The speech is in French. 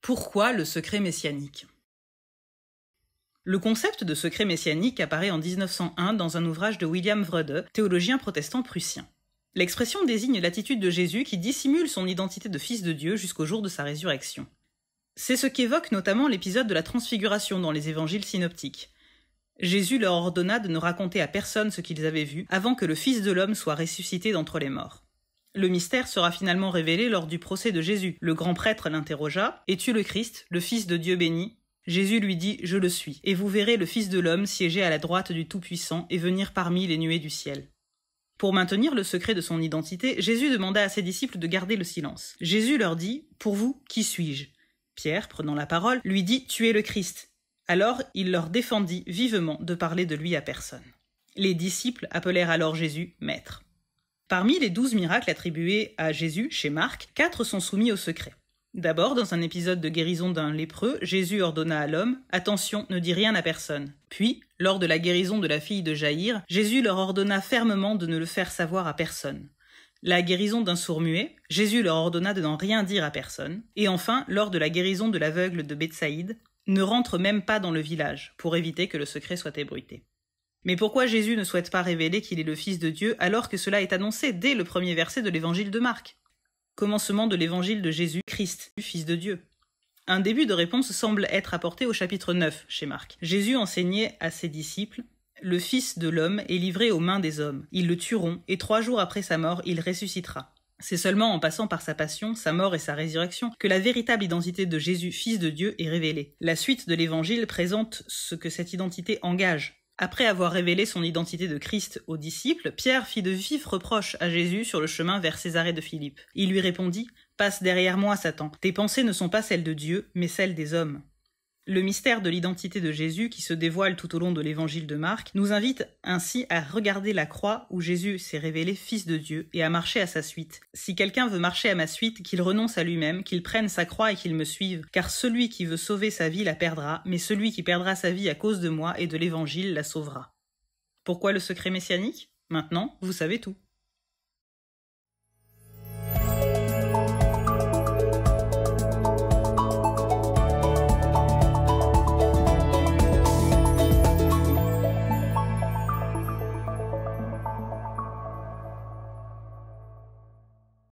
Pourquoi le secret messianique? Le concept de secret messianique apparaît en 1901 dans un ouvrage de William Wrede, théologien protestant prussien. L'expression désigne l'attitude de Jésus qui dissimule son identité de fils de Dieu jusqu'au jour de sa résurrection. C'est ce qu'évoque notamment l'épisode de la transfiguration dans les évangiles synoptiques. Jésus leur ordonna de ne raconter à personne ce qu'ils avaient vu avant que le Fils de l'homme soit ressuscité d'entre les morts. Le mystère sera finalement révélé lors du procès de Jésus. Le grand prêtre l'interrogea « Es-tu le Christ, le Fils de Dieu béni ?» Jésus lui dit « Je le suis, et vous verrez le Fils de l'homme siéger à la droite du Tout-Puissant et venir parmi les nuées du ciel. » Pour maintenir le secret de son identité, Jésus demanda à ses disciples de garder le silence. Jésus leur dit « Pour vous, qui suis-je » Pierre, prenant la parole, lui dit « Tu es le Christ ». Alors il leur défendit vivement de parler de lui à personne. Les disciples appelèrent alors Jésus « Maître ». Parmi les 12 miracles attribués à Jésus chez Marc, 4 sont soumis au secret. D'abord, dans un épisode de guérison d'un lépreux, Jésus ordonna à l'homme « Attention, ne dis rien à personne ». Puis, lors de la guérison de la fille de Jaïr, Jésus leur ordonna fermement de ne le faire savoir à personne. La guérison d'un sourd-muet, Jésus leur ordonna de n'en rien dire à personne. Et enfin, lors de la guérison de l'aveugle de Bethsaïde, ne rentre même pas dans le village, pour éviter que le secret soit ébruité. Mais pourquoi Jésus ne souhaite pas révéler qu'il est le Fils de Dieu alors que cela est annoncé dès le premier verset de l'évangile de Marc? Commencement de l'évangile de Jésus, Christ, Fils de Dieu. Un début de réponse semble être apporté au chapitre 9 chez Marc. Jésus enseignait à ses disciples « Le Fils de l'homme est livré aux mains des hommes. Ils le tueront, et 3 jours après sa mort, il ressuscitera. » C'est seulement en passant par sa passion, sa mort et sa résurrection que la véritable identité de Jésus, Fils de Dieu, est révélée. La suite de l'évangile présente ce que cette identité engage. Après avoir révélé son identité de Christ aux disciples, Pierre fit de vifs reproches à Jésus sur le chemin vers Césarée de Philippe. Il lui répondit « Passe derrière moi, Satan. Tes pensées ne sont pas celles de Dieu, mais celles des hommes. » Le mystère de l'identité de Jésus, qui se dévoile tout au long de l'évangile de Marc, nous invite ainsi à regarder la croix où Jésus s'est révélé Fils de Dieu et à marcher à sa suite. Si quelqu'un veut marcher à ma suite, qu'il renonce à lui-même, qu'il prenne sa croix et qu'il me suive, car celui qui veut sauver sa vie la perdra, mais celui qui perdra sa vie à cause de moi et de l'évangile la sauvera. Pourquoi le secret messianique? Maintenant, vous savez tout.